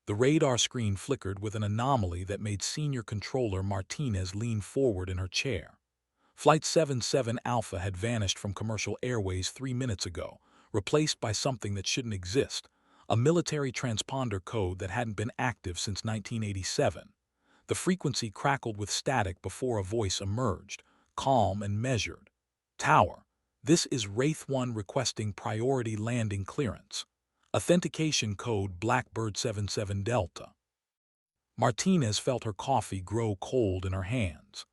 The radar screen flickered with an anomaly that made Senior Controller Martinez lean forward in her chair. Flight 77 Alpha had vanished from commercial airways 3 minutes ago, replaced by something that shouldn't exist, a military transponder code that hadn't been active since 1987. The frequency crackled with static before a voice emerged, calm and measured. "Tower, this is Wraith 1 requesting priority landing clearance. Authentication code Blackbird 77 Delta." Martinez felt her coffee grow cold in her hands.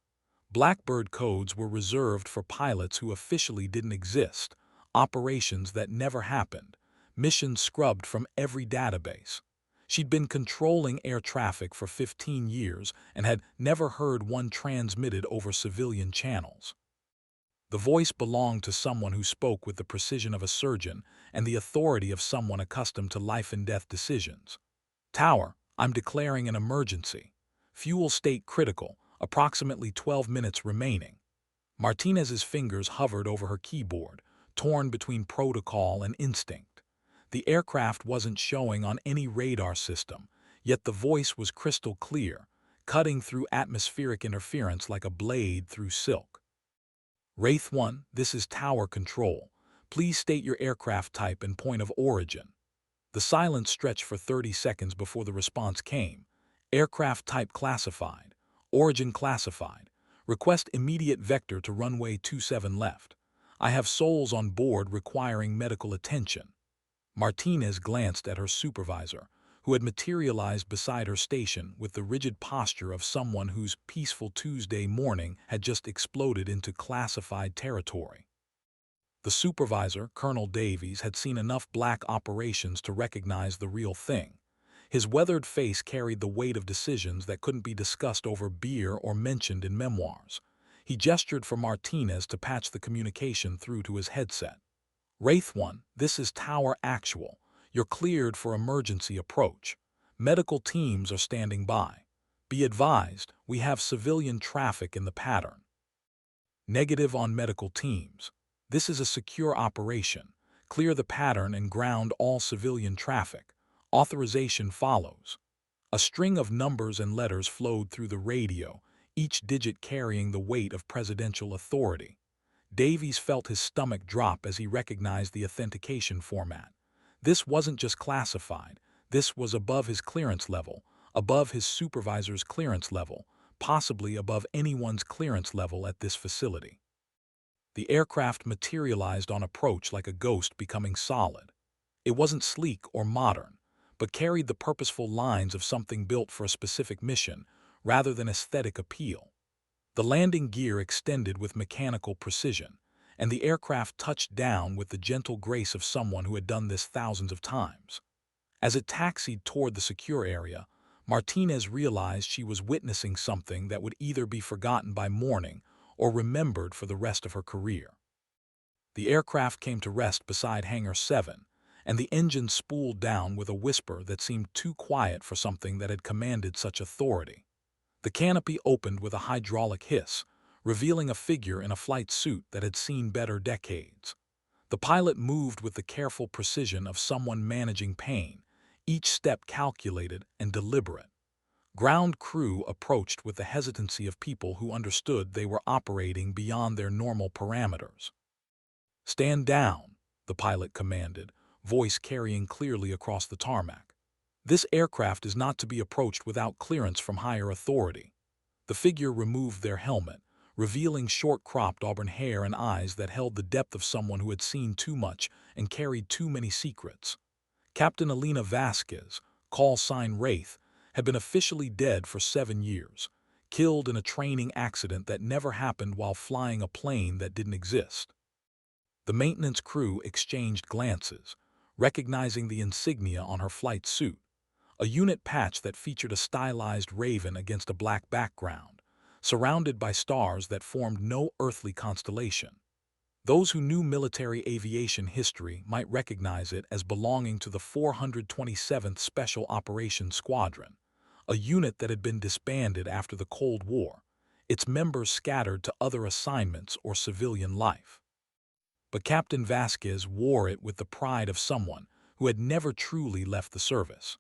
Blackbird codes were reserved for pilots who officially didn't exist, operations that never happened, missions scrubbed from every database. She'd been controlling air traffic for 15 years and had never heard one transmitted over civilian channels. The voice belonged to someone who spoke with the precision of a surgeon and the authority of someone accustomed to life-and-death decisions. "Tower, I'm declaring an emergency. Fuel state critical, approximately 12 minutes remaining." Martinez's fingers hovered over her keyboard, torn between protocol and instinct. The aircraft wasn't showing on any radar system, yet the voice was crystal clear, cutting through atmospheric interference like a blade through silk. "Wraith 1, this is Tower Control. Please state your aircraft type and point of origin." The silence stretched for 30 seconds before the response came. "Aircraft type classified. Origin classified. Request immediate vector to runway 27 left. I have souls on board requiring medical attention." Martinez glanced at her supervisor, who had materialized beside her station with the rigid posture of someone whose peaceful Tuesday morning had just exploded into classified territory. The supervisor, Colonel Davies, had seen enough black operations to recognize the real thing. His weathered face carried the weight of decisions that couldn't be discussed over beer or mentioned in memoirs. He gestured for Martinez to patch the communication through to his headset. "Wraith 1, this is Tower Actual. You're cleared for emergency approach. Medical teams are standing by. Be advised, we have civilian traffic in the pattern." "Negative on medical teams. This is a secure operation. Clear the pattern and ground all civilian traffic. Authorization follows." A string of numbers and letters flowed through the radio, each digit carrying the weight of presidential authority. Davies felt his stomach drop as he recognized the authentication format. This wasn't just classified. This was above his clearance level, above his supervisor's clearance level, possibly above anyone's clearance level at this facility. The aircraft materialized on approach like a ghost becoming solid. It wasn't sleek or modern, but carried the purposeful lines of something built for a specific mission rather than aesthetic appeal. The landing gear extended with mechanical precision, and the aircraft touched down with the gentle grace of someone who had done this thousands of times. As it taxied toward the secure area, Martinez realized she was witnessing something that would either be forgotten by morning or remembered for the rest of her career. The aircraft came to rest beside Hangar 7, and the engine spooled down with a whisper that seemed too quiet for something that had commanded such authority. The canopy opened with a hydraulic hiss, revealing a figure in a flight suit that had seen better decades. The pilot moved with the careful precision of someone managing pain, each step calculated and deliberate. Ground crew approached with the hesitancy of people who understood they were operating beyond their normal parameters. "Stand down," the pilot commanded, voice carrying clearly across the tarmac. "This aircraft is not to be approached without clearance from higher authority." The figure removed their helmet, revealing short-cropped auburn hair and eyes that held the depth of someone who had seen too much and carried too many secrets. Captain Elena Vasquez, call sign Wraith, had been officially dead for 7 years, killed in a training accident that never happened while flying a plane that didn't exist. The maintenance crew exchanged glances, recognizing the insignia on her flight suit, a unit patch that featured a stylized raven against a black background, surrounded by stars that formed no earthly constellation. Those who knew military aviation history might recognize it as belonging to the 427th Special Operations Squadron, a unit that had been disbanded after the Cold War, its members scattered to other assignments or civilian life. But Captain Vasquez wore it with the pride of someone who had never truly left the service.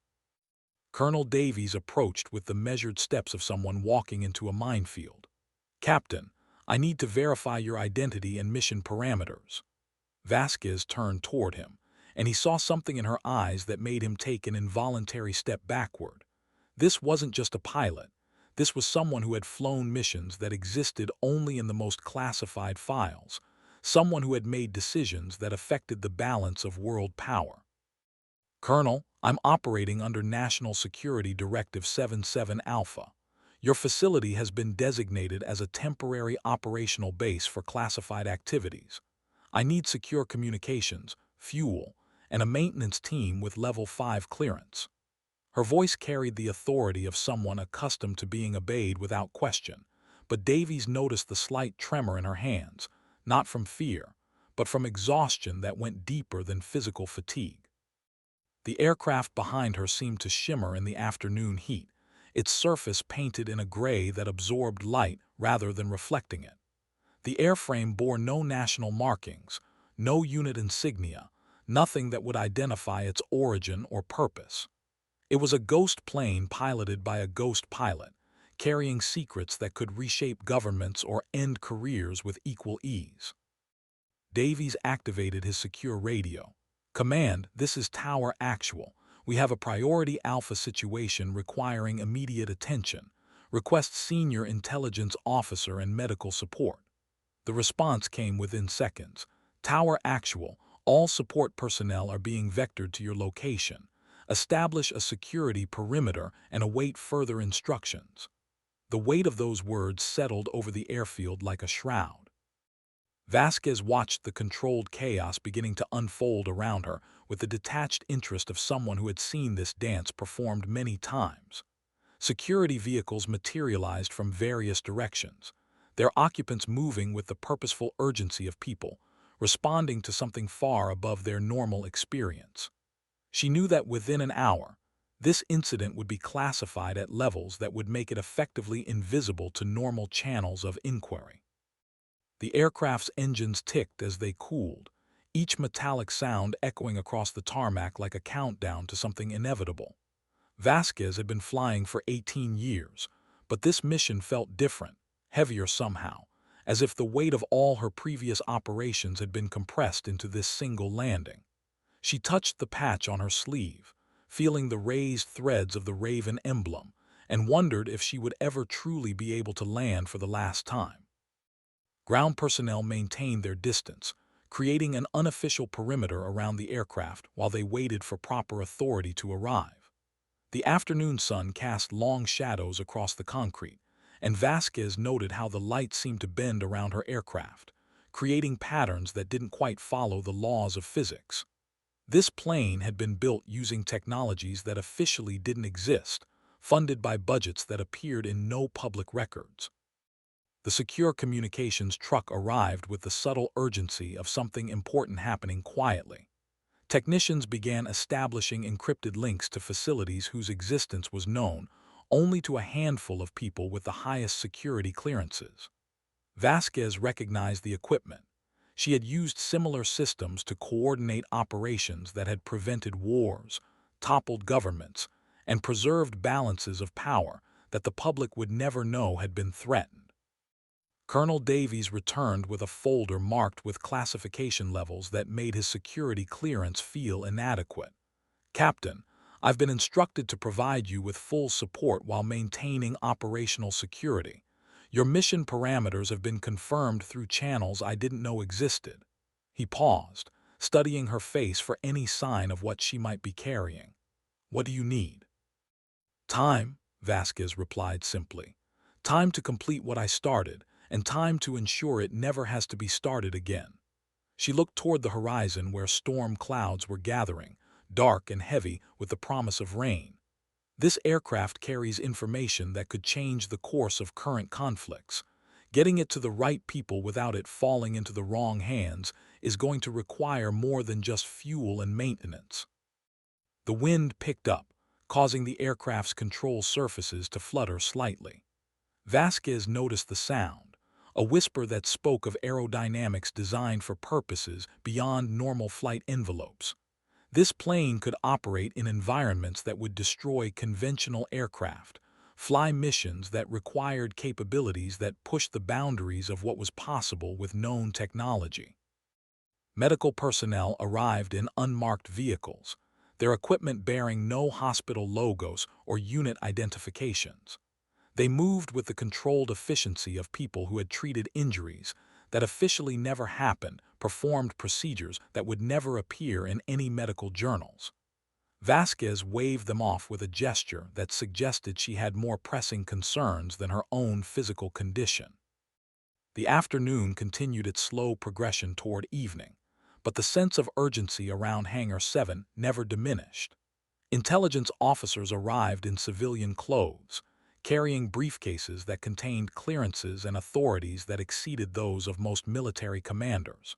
Colonel Davies approached with the measured steps of someone walking into a minefield. "Captain, I need to verify your identity and mission parameters." Vasquez turned toward him, and he saw something in her eyes that made him take an involuntary step backward. This wasn't just a pilot. This was someone who had flown missions that existed only in the most classified files, someone who had made decisions that affected the balance of world power. "Colonel, I'm operating under National Security Directive 77 Alpha. Your facility has been designated as a temporary operational base for classified activities. I need secure communications, fuel, and a maintenance team with Level 5 clearance." Her voice carried the authority of someone accustomed to being obeyed without question, but Davies noticed the slight tremor in her hands, not from fear, but from exhaustion that went deeper than physical fatigue. The aircraft behind her seemed to shimmer in the afternoon heat, its surface painted in a gray that absorbed light rather than reflecting it. The airframe bore no national markings, no unit insignia, nothing that would identify its origin or purpose. It was a ghost plane piloted by a ghost pilot, carrying secrets that could reshape governments or end careers with equal ease. Davies activated his secure radio. "Command, this is Tower Actual. We have a priority alpha situation requiring immediate attention. Request senior intelligence officer and medical support." The response came within seconds. "Tower Actual, all support personnel are being vectored to your location. Establish a security perimeter and await further instructions." The weight of those words settled over the airfield like a shroud. Vasquez watched the controlled chaos beginning to unfold around her with the detached interest of someone who had seen this dance performed many times. Security vehicles materialized from various directions, their occupants moving with the purposeful urgency of people, responding to something far above their normal experience. She knew that within an hour, this incident would be classified at levels that would make it effectively invisible to normal channels of inquiry. The aircraft's engines ticked as they cooled, each metallic sound echoing across the tarmac like a countdown to something inevitable. Vasquez had been flying for 18 years, but this mission felt different, heavier somehow, as if the weight of all her previous operations had been compressed into this single landing. She touched the patch on her sleeve, feeling the raised threads of the Raven emblem, and wondered if she would ever truly be able to land for the last time. Ground personnel maintained their distance, creating an unofficial perimeter around the aircraft while they waited for proper authority to arrive. The afternoon sun cast long shadows across the concrete, and Vasquez noted how the light seemed to bend around her aircraft, creating patterns that didn't quite follow the laws of physics. This plane had been built using technologies that officially didn't exist, funded by budgets that appeared in no public records. The secure communications truck arrived with the subtle urgency of something important happening quietly. Technicians began establishing encrypted links to facilities whose existence was known only to a handful of people with the highest security clearances. Vasquez recognized the equipment. She had used similar systems to coordinate operations that had prevented wars, toppled governments, and preserved balances of power that the public would never know had been threatened. Colonel Davies returned with a folder marked with classification levels that made his security clearance feel inadequate. "Captain, I've been instructed to provide you with full support while maintaining operational security. Your mission parameters have been confirmed through channels I didn't know existed." He paused, studying her face for any sign of what she might be carrying. "What do you need?" "Time," Vasquez replied simply. "Time to complete what I started, and time to ensure it never has to be started again." She looked toward the horizon where storm clouds were gathering, dark and heavy with the promise of rain. This aircraft carries information that could change the course of current conflicts. Getting it to the right people without it falling into the wrong hands is going to require more than just fuel and maintenance. The wind picked up, causing the aircraft's control surfaces to flutter slightly. Vasquez noticed the sound, a whisper that spoke of aerodynamics designed for purposes beyond normal flight envelopes. This plane could operate in environments that would destroy conventional aircraft, fly missions that required capabilities that pushed the boundaries of what was possible with known technology. Medical personnel arrived in unmarked vehicles, their equipment bearing no hospital logos or unit identifications. They moved with the controlled efficiency of people who had treated injuries that officially never happened, performed procedures that would never appear in any medical journals. Vasquez waved them off with a gesture that suggested she had more pressing concerns than her own physical condition. The afternoon continued its slow progression toward evening, but the sense of urgency around Hangar 7 never diminished. Intelligence officers arrived in civilian clothes, carrying briefcases that contained clearances and authorities that exceeded those of most military commanders.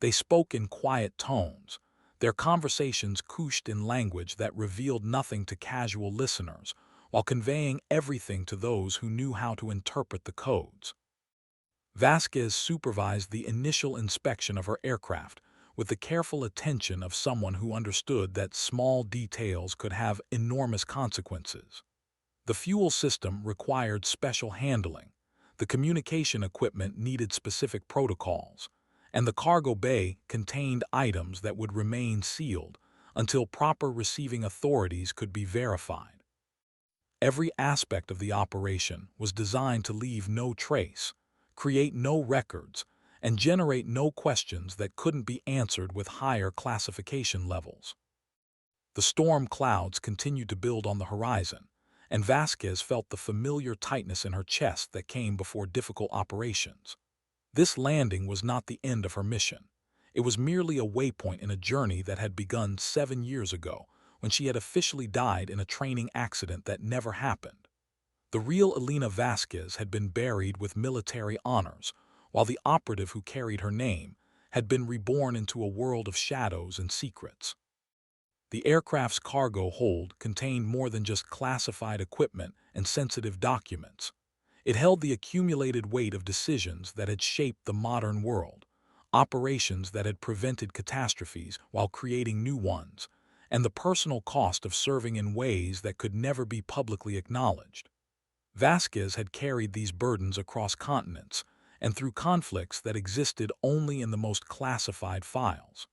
They spoke in quiet tones, their conversations couched in language that revealed nothing to casual listeners, while conveying everything to those who knew how to interpret the codes. Vasquez supervised the initial inspection of her aircraft with the careful attention of someone who understood that small details could have enormous consequences. The fuel system required special handling, the communication equipment needed specific protocols, and the cargo bay contained items that would remain sealed until proper receiving authorities could be verified. Every aspect of the operation was designed to leave no trace, create no records, and generate no questions that couldn't be answered with higher classification levels. The storm clouds continued to build on the horizon, and Vasquez felt the familiar tightness in her chest that came before difficult operations. This landing was not the end of her mission. It was merely a waypoint in a journey that had begun 7 years ago, when she had officially died in a training accident that never happened. The real Elena Vasquez had been buried with military honors, while the operative who carried her name had been reborn into a world of shadows and secrets. The aircraft's cargo hold contained more than just classified equipment and sensitive documents. It held the accumulated weight of decisions that had shaped the modern world, operations that had prevented catastrophes while creating new ones, and the personal cost of serving in ways that could never be publicly acknowledged. Vasquez had carried these burdens across continents and through conflicts that existed only in the most classified files.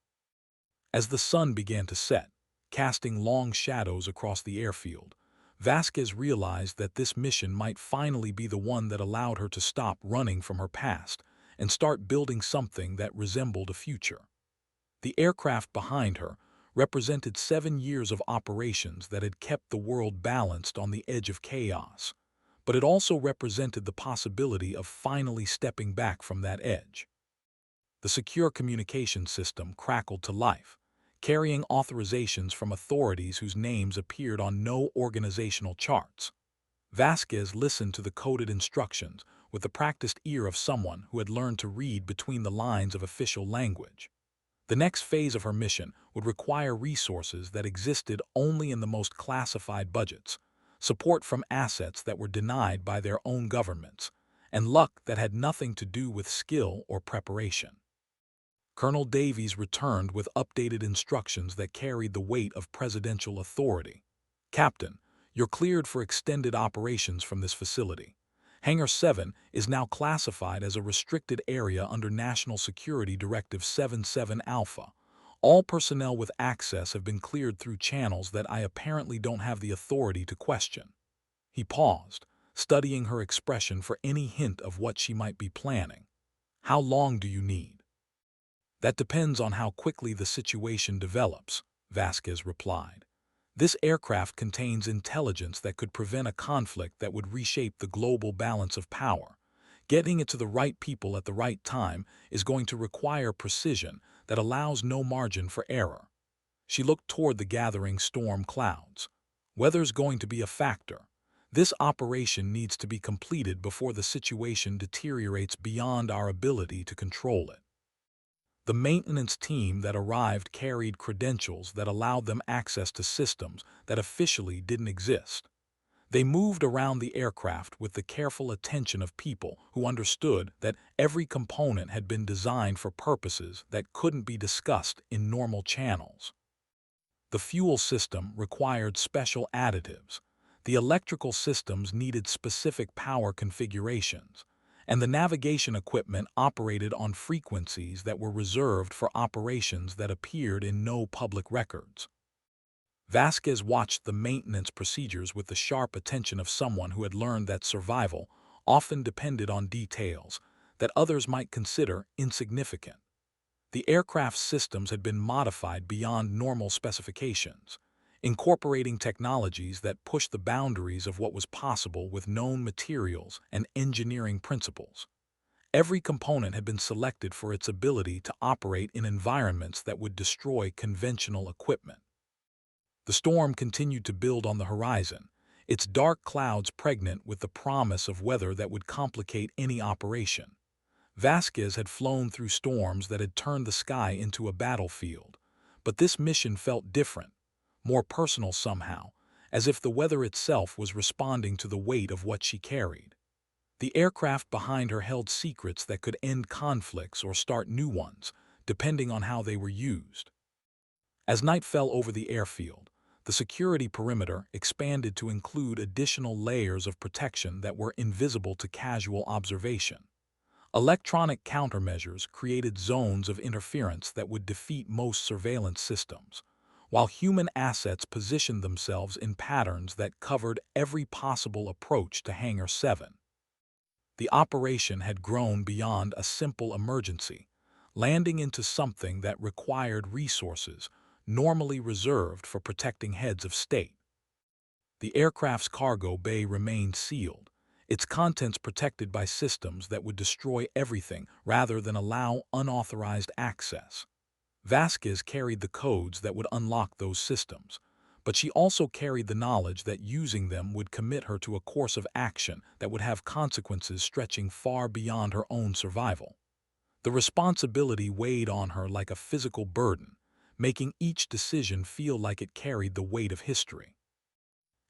As the sun began to set, casting long shadows across the airfield, Vasquez realized that this mission might finally be the one that allowed her to stop running from her past and start building something that resembled a future. The aircraft behind her represented 7 years of operations that had kept the world balanced on the edge of chaos, but it also represented the possibility of finally stepping back from that edge. The secure communication system crackled to life, carrying authorizations from authorities whose names appeared on no organizational charts. Vasquez listened to the coded instructions with the practiced ear of someone who had learned to read between the lines of official language. The next phase of her mission would require resources that existed only in the most classified budgets, support from assets that were denied by their own governments, and luck that had nothing to do with skill or preparation. Colonel Davies returned with updated instructions that carried the weight of presidential authority. "Captain, you're cleared for extended operations from this facility. Hangar 7 is now classified as a restricted area under National Security Directive 77 Alpha. All personnel with access have been cleared through channels that I apparently don't have the authority to question." He paused, studying her expression for any hint of what she might be planning. "How long do you need?" "That depends on how quickly the situation develops," Vasquez replied. "This aircraft contains intelligence that could prevent a conflict that would reshape the global balance of power. Getting it to the right people at the right time is going to require precision that allows no margin for error." She looked toward the gathering storm clouds. "Weather's going to be a factor. This operation needs to be completed before the situation deteriorates beyond our ability to control it." The maintenance team that arrived carried credentials that allowed them access to systems that officially didn't exist. They moved around the aircraft with the careful attention of people who understood that every component had been designed for purposes that couldn't be discussed in normal channels. The fuel system required special additives. The electrical systems needed specific power configurations, and the navigation equipment operated on frequencies that were reserved for operations that appeared in no public records. Vasquez watched the maintenance procedures with the sharp attention of someone who had learned that survival often depended on details that others might consider insignificant. The aircraft's systems had been modified beyond normal specifications, incorporating technologies that pushed the boundaries of what was possible with known materials and engineering principles. Every component had been selected for its ability to operate in environments that would destroy conventional equipment. The storm continued to build on the horizon, its dark clouds pregnant with the promise of weather that would complicate any operation. Vasquez had flown through storms that had turned the sky into a battlefield, but this mission felt different, more personal somehow, as if the weather itself was responding to the weight of what she carried. The aircraft behind her held secrets that could end conflicts or start new ones, depending on how they were used. As night fell over the airfield, the security perimeter expanded to include additional layers of protection that were invisible to casual observation. Electronic countermeasures created zones of interference that would defeat most surveillance systems, while human assets positioned themselves in patterns that covered every possible approach to Hangar 7. The operation had grown beyond a simple emergency, landing into something that required resources normally reserved for protecting heads of state. The aircraft's cargo bay remained sealed, its contents protected by systems that would destroy everything rather than allow unauthorized access. Vasquez carried the codes that would unlock those systems, but she also carried the knowledge that using them would commit her to a course of action that would have consequences stretching far beyond her own survival. The responsibility weighed on her like a physical burden, making each decision feel like it carried the weight of history.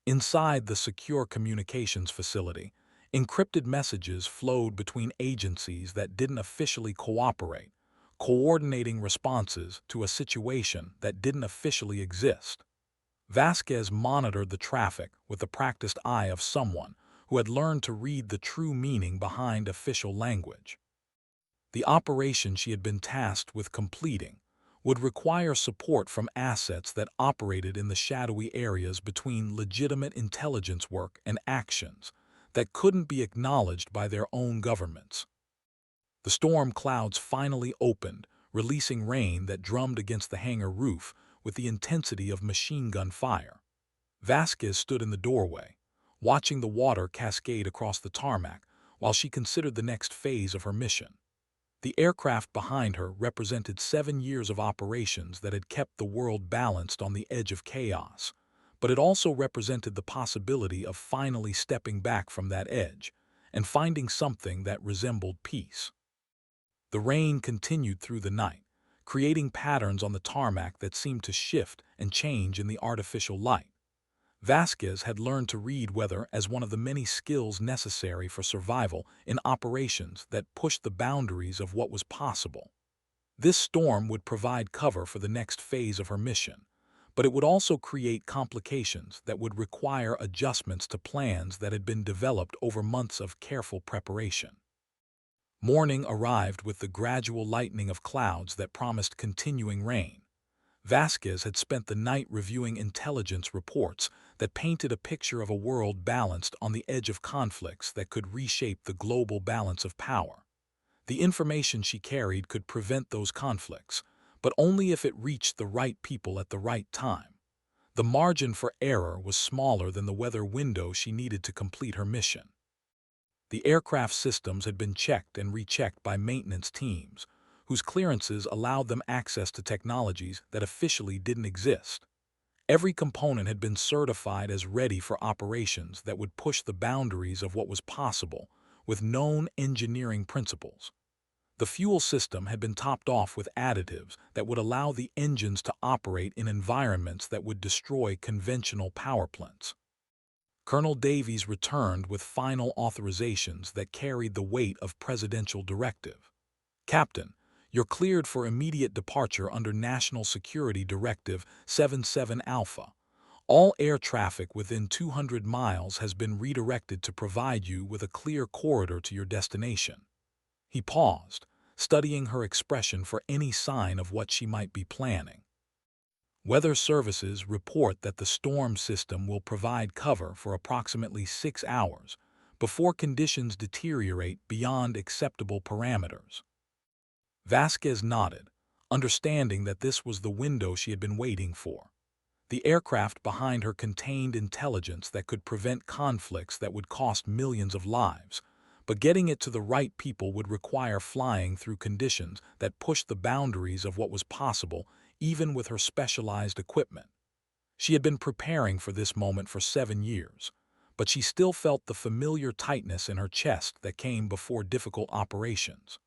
Inside the secure communications facility, encrypted messages flowed between agencies that didn't officially cooperate, coordinating responses to a situation that didn't officially exist. Vasquez monitored the traffic with the practiced eye of someone who had learned to read the true meaning behind official language. The operation she had been tasked with completing would require support from assets that operated in the shadowy areas between legitimate intelligence work and actions that couldn't be acknowledged by their own governments. The storm clouds finally opened, releasing rain that drummed against the hangar roof with the intensity of machine gun fire. Vasquez stood in the doorway, watching the water cascade across the tarmac while she considered the next phase of her mission. The aircraft behind her represented 7 years of operations that had kept the world balanced on the edge of chaos, but it also represented the possibility of finally stepping back from that edge and finding something that resembled peace. The rain continued through the night, creating patterns on the tarmac that seemed to shift and change in the artificial light. Vasquez had learned to read weather as one of the many skills necessary for survival in operations that pushed the boundaries of what was possible. This storm would provide cover for the next phase of her mission, but it would also create complications that would require adjustments to plans that had been developed over months of careful preparation. Morning arrived with the gradual lightening of clouds that promised continuing rain. Vasquez had spent the night reviewing intelligence reports that painted a picture of a world balanced on the edge of conflicts that could reshape the global balance of power. The information she carried could prevent those conflicts, but only if it reached the right people at the right time. The margin for error was smaller than the weather window she needed to complete her mission. The aircraft systems had been checked and rechecked by maintenance teams, whose clearances allowed them access to technologies that officially didn't exist. Every component had been certified as ready for operations that would push the boundaries of what was possible with known engineering principles. The fuel system had been topped off with additives that would allow the engines to operate in environments that would destroy conventional power plants. Colonel Davies returned with final authorizations that carried the weight of presidential directive. "Captain, You're cleared for immediate departure under National Security Directive 77 Alpha. All air traffic within 200 miles has been redirected to provide you with a clear corridor to your destination." He paused, studying her expression for any sign of what she might be planning. Weather services report that the storm system will provide cover for approximately 6 hours before conditions deteriorate beyond acceptable parameters. Vasquez nodded, understanding that this was the window she had been waiting for. The aircraft behind her contained intelligence that could prevent conflicts that would cost millions of lives, but getting it to the right people would require flying through conditions that pushed the boundaries of what was possible, even with her specialized equipment. She had been preparing for this moment for 7 years, but she still felt the familiar tightness in her chest that came before difficult operations.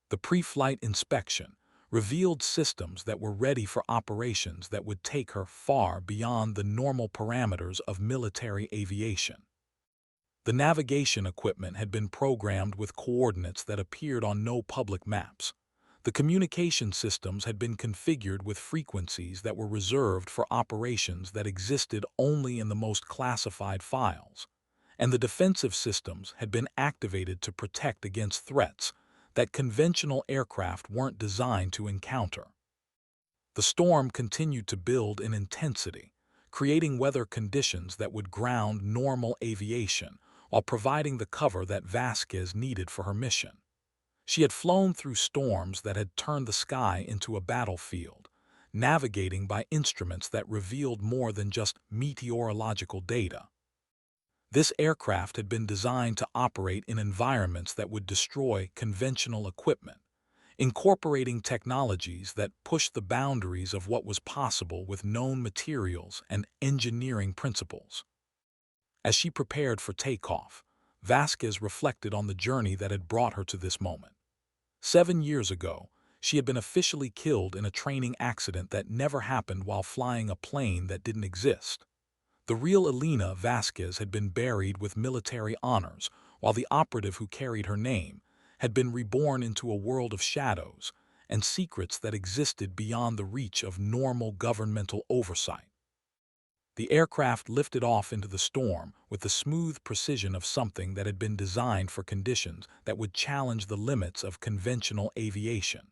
The pre-flight inspection revealed systems that were ready for operations that would take her far beyond the normal parameters of military aviation. The navigation equipment had been programmed with coordinates that appeared on no public maps. The communication systems had been configured with frequencies that were reserved for operations that existed only in the most classified files. And the defensive systems had been activated to protect against threats that conventional aircraft weren't designed to encounter. The storm continued to build in intensity, creating weather conditions that would ground normal aviation while providing the cover that Vasquez needed for her mission. She had flown through storms that had turned the sky into a battlefield, navigating by instruments that revealed more than just meteorological data. This aircraft had been designed to operate in environments that would destroy conventional equipment, incorporating technologies that pushed the boundaries of what was possible with known materials and engineering principles. As she prepared for takeoff, Vasquez reflected on the journey that had brought her to this moment. 7 years ago, she had been officially killed in a training accident that never happened while flying a plane that didn't exist. The real Elena Vasquez had been buried with military honors, while the operative who carried her name had been reborn into a world of shadows and secrets that existed beyond the reach of normal governmental oversight. The aircraft lifted off into the storm with the smooth precision of something that had been designed for conditions that would challenge the limits of conventional aviation.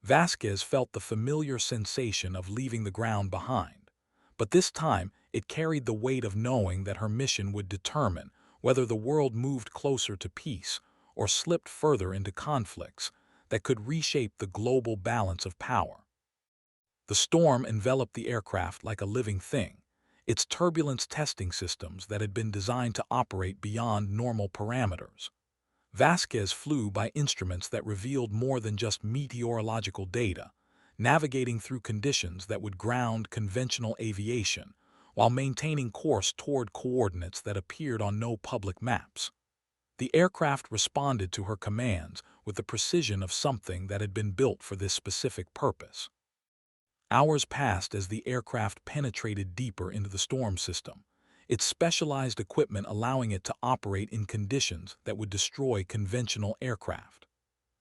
Vasquez felt the familiar sensation of leaving the ground behind, but this time it carried the weight of knowing that her mission would determine whether the world moved closer to peace or slipped further into conflicts that could reshape the global balance of power. The storm enveloped the aircraft like a living thing, its turbulence testing systems that had been designed to operate beyond normal parameters. Vasquez flew by instruments that revealed more than just meteorological data, navigating through conditions that would ground conventional aviation while maintaining course toward coordinates that appeared on no public maps. The aircraft responded to her commands with the precision of something that had been built for this specific purpose. Hours passed as the aircraft penetrated deeper into the storm system, its specialized equipment allowing it to operate in conditions that would destroy conventional aircraft.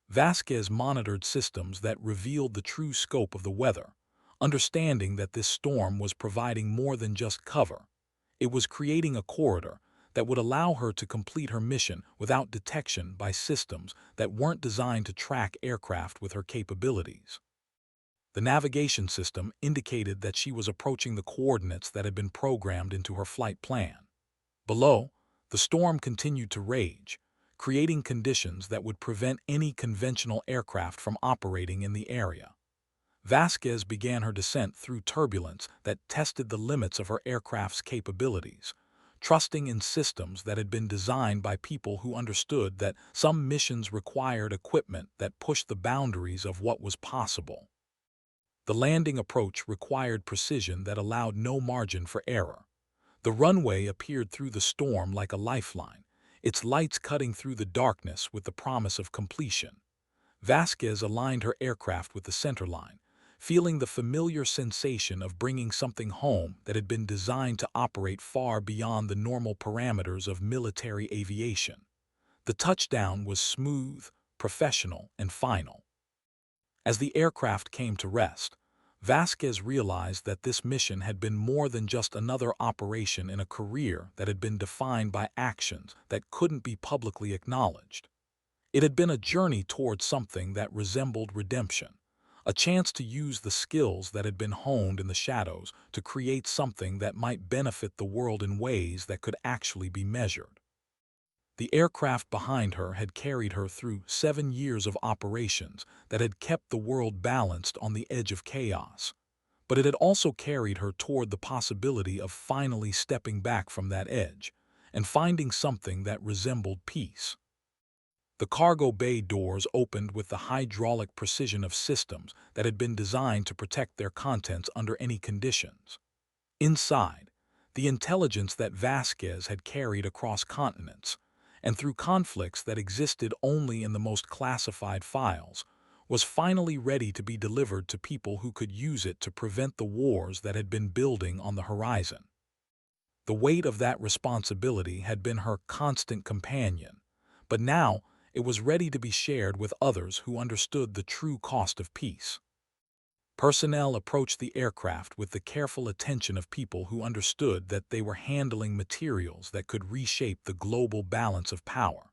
Vasquez monitored systems that revealed the true scope of the weather, understanding that this storm was providing more than just cover. It was creating a corridor that would allow her to complete her mission without detection by systems that weren't designed to track aircraft with her capabilities. The navigation system indicated that she was approaching the coordinates that had been programmed into her flight plan. Below, the storm continued to rage, creating conditions that would prevent any conventional aircraft from operating in the area. Vasquez began her descent through turbulence that tested the limits of her aircraft's capabilities, trusting in systems that had been designed by people who understood that some missions required equipment that pushed the boundaries of what was possible. The landing approach required precision that allowed no margin for error. The runway appeared through the storm like a lifeline, its lights cutting through the darkness with the promise of completion. Vasquez aligned her aircraft with the centerline, feeling the familiar sensation of bringing something home that had been designed to operate far beyond the normal parameters of military aviation. The touchdown was smooth, professional, and final. As the aircraft came to rest, Vasquez realized that this mission had been more than just another operation in a career that had been defined by actions that couldn't be publicly acknowledged. It had been a journey toward something that resembled redemption, a chance to use the skills that had been honed in the shadows to create something that might benefit the world in ways that could actually be measured. The aircraft behind her had carried her through 7 years of operations that had kept the world balanced on the edge of chaos, but it had also carried her toward the possibility of finally stepping back from that edge and finding something that resembled peace. The cargo bay doors opened with the hydraulic precision of systems that had been designed to protect their contents under any conditions. Inside, the intelligence that Vasquez had carried across continents, and through conflicts that existed only in the most classified files, was finally ready to be delivered to people who could use it to prevent the wars that had been building on the horizon. The weight of that responsibility had been her constant companion, but now it was ready to be shared with others who understood the true cost of peace. Personnel approached the aircraft with the careful attention of people who understood that they were handling materials that could reshape the global balance of power.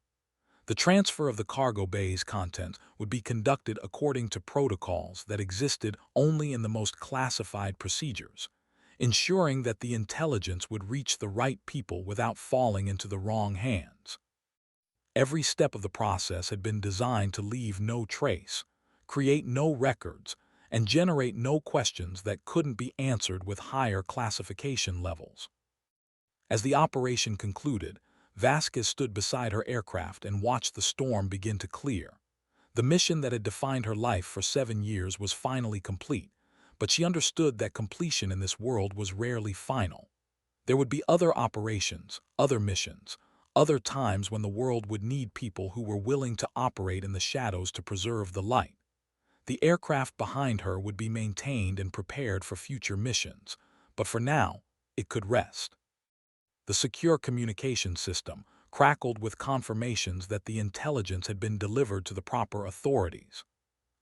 The transfer of the cargo bay's contents would be conducted according to protocols that existed only in the most classified procedures, ensuring that the intelligence would reach the right people without falling into the wrong hands. Every step of the process had been designed to leave no trace, create no records, and generate no questions that couldn't be answered with higher classification levels. As the operation concluded, Vasquez stood beside her aircraft and watched the storm begin to clear. The mission that had defined her life for 7 years was finally complete, but she understood that completion in this world was rarely final. There would be other operations, other missions, other times when the world would need people who were willing to operate in the shadows to preserve the light. The aircraft behind her would be maintained and prepared for future missions, but for now, it could rest. The secure communication system crackled with confirmations that the intelligence had been delivered to the proper authorities.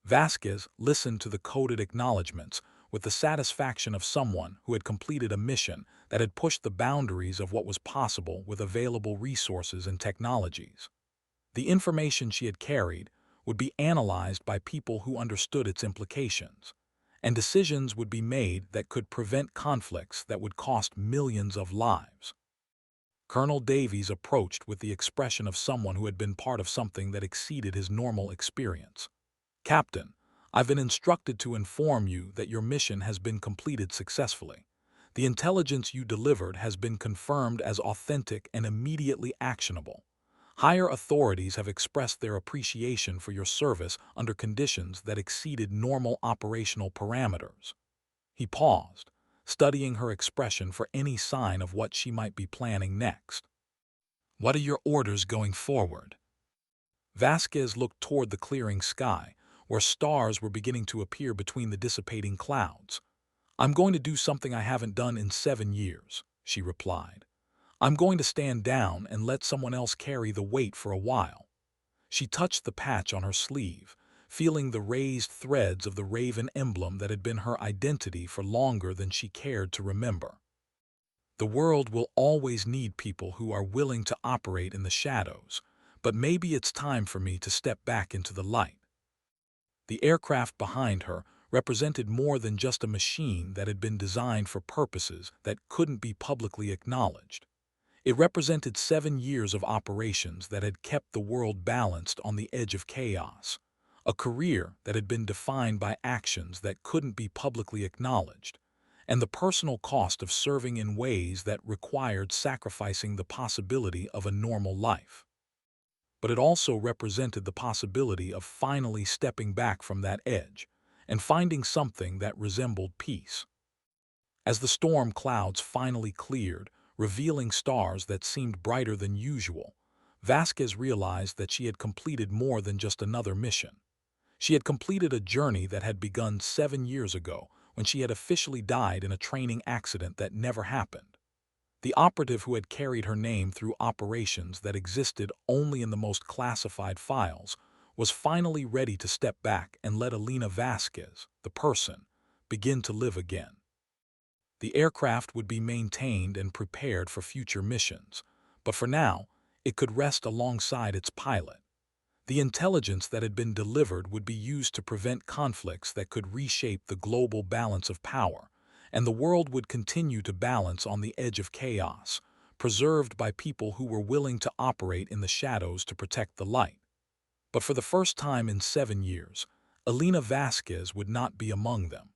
Vasquez listened to the coded acknowledgments with the satisfaction of someone who had completed a mission that had pushed the boundaries of what was possible with available resources and technologies. The information she had carried would be analyzed by people who understood its implications, and decisions would be made that could prevent conflicts that would cost millions of lives. Colonel Davies approached with the expression of someone who had been part of something that exceeded his normal experience. "Captain, I've been instructed to inform you that your mission has been completed successfully. The intelligence you delivered has been confirmed as authentic and immediately actionable. Higher authorities have expressed their appreciation for your service under conditions that exceeded normal operational parameters." He paused, studying her expression for any sign of what she might be planning next. "What are your orders going forward?" Vasquez looked toward the clearing sky, where stars were beginning to appear between the dissipating clouds. "I'm going to do something I haven't done in 7 years," she replied. "I'm going to stand down and let someone else carry the weight for a while." She touched the patch on her sleeve, feeling the raised threads of the raven emblem that had been her identity for longer than she cared to remember. "The world will always need people who are willing to operate in the shadows, but maybe it's time for me to step back into the light." The aircraft behind her represented more than just a machine that had been designed for purposes that couldn't be publicly acknowledged. It represented 7 years of operations that had kept the world balanced on the edge of chaos, a career that had been defined by actions that couldn't be publicly acknowledged, and the personal cost of serving in ways that required sacrificing the possibility of a normal life. But it also represented the possibility of finally stepping back from that edge and finding something that resembled peace. As the storm clouds finally cleared, revealing stars that seemed brighter than usual, Vasquez realized that she had completed more than just another mission. She had completed a journey that had begun 7 years ago when she had officially died in a training accident that never happened. The operative who had carried her name through operations that existed only in the most classified files was finally ready to step back and let Elena Vasquez, the person, begin to live again. The aircraft would be maintained and prepared for future missions, but for now, it could rest alongside its pilot. The intelligence that had been delivered would be used to prevent conflicts that could reshape the global balance of power, and the world would continue to balance on the edge of chaos, preserved by people who were willing to operate in the shadows to protect the light. But for the first time in 7 years, Elena Vasquez would not be among them.